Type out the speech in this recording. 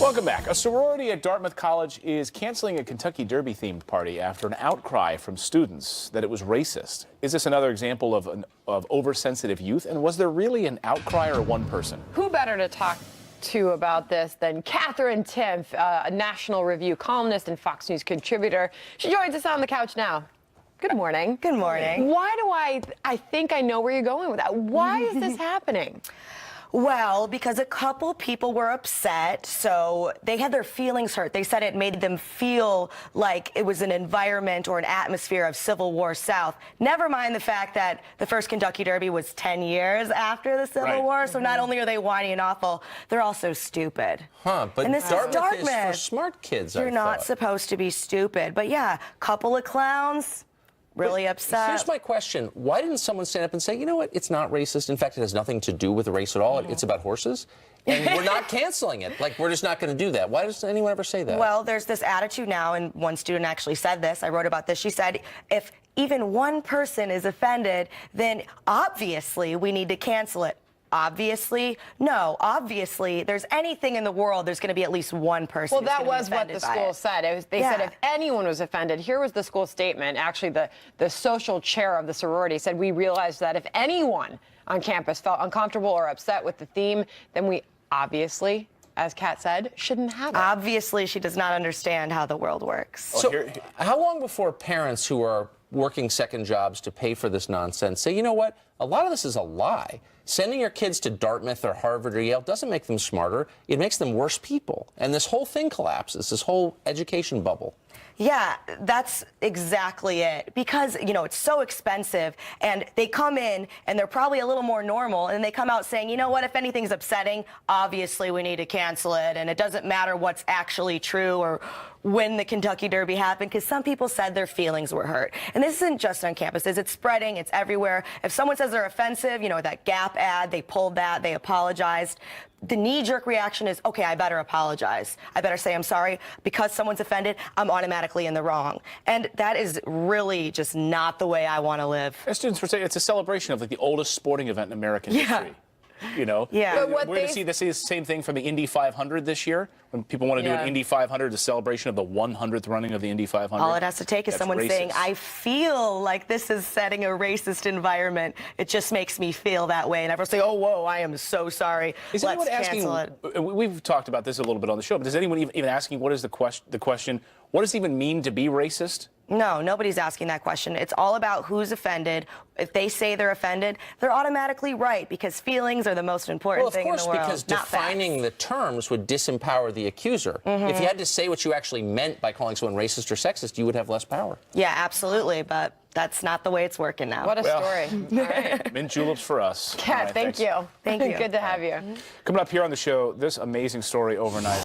Welcome back. A sorority at Dartmouth College is canceling a Kentucky Derby themed party after an outcry from students that it was racist. Is this another example of oversensitive youth? And was there really an outcry or one person? Who better to talk to about this than Katherine Timpf, a National Review columnist and Fox News contributor. She joins us on the couch now. Good morning. Good morning. Why do I think I know where you're going with that. Why is this happening? Well, because a couple people were upset, so they had their feelings hurt. They said it made them feel like it was an environment or an atmosphere of Civil War South. Never mind the fact that the first Kentucky Derby was 10 years after the Civil War, so not only are they whiny and awful, they're also stupid. Huh, but and this is Dartmouth. is for smart kids, You're not supposed to be stupid. But yeah, couple of clowns. Really upset. Here's my question. Why didn't someone stand up and say, you know what, it's not racist. In fact, it has nothing to do with race at all. It's about horses. And we're not canceling it. Like, we're just not going to do that. Why does anyone ever say that? Well, there's this attitude now, and one student actually said this. I wrote about this. She said, if even one person is offended, then obviously we need to cancel it. Obviously, no. Obviously, there's anything in the world, there's going to be at least one person. Well, that was what the school said. They said if anyone was offended, here was the school statement. Actually, the social chair of the sorority said, we realized that if anyone on campus felt uncomfortable or upset with the theme, then we obviously, as Kat said, shouldn't have it. Obviously, she does not understand how the world works. So, how long before parents who are working second jobs to pay for this nonsense say, you know what, a lot of this is a lie. Sending your kids to Dartmouth or Harvard or Yale doesn't make them smarter. It makes them worse people. And this whole thing collapses, this whole education bubble. Yeah, that's exactly it. Because, you know, it's so expensive, and they come in, and they're probably a little more normal, and they come out saying, you know what, if anything's upsetting, obviously we need to cancel it, and it doesn't matter what's actually true or when the Kentucky Derby happened, because some people said their feelings were hurt. And this isn't just on campuses, it's spreading, it's everywhere. If someone says they're offensive, you know, that Gap ad, they pulled that, they apologized. The knee-jerk reaction is, okay, I better apologize. I better say I'm sorry. Because someone's offended, I'm automatically in the wrong. And that is really just not the way I want to live. As students were saying, it's a celebration of like the oldest sporting event in American history. You know? Yeah. We're going to see the same thing from the Indy 500 this year. When people want to do an Indy 500, the celebration of the 100th running of the Indy 500. All it has to take is someone saying, I feel like this is setting a racist environment. It just makes me feel that way. And everyone say, oh, whoa, I am so sorry. Is Let's cancel it. We've talked about this a little bit on the show, but is anyone even asking what is the question, what does it even mean to be racist? No, nobody's asking that question. It's all about who's offended. If they say they're offended, they're automatically right, because feelings are the most important thing in the world. Well, of course, because defining the terms would disempower the accuser. If you had to say what you actually meant by calling someone racist or sexist, you would have less power. Yeah, absolutely, but that's not the way it's working now. What a story. All right. Mint juleps for us. Kat, thank you. Thank you. Good to have you. Coming up here on the show, this amazing story overnight.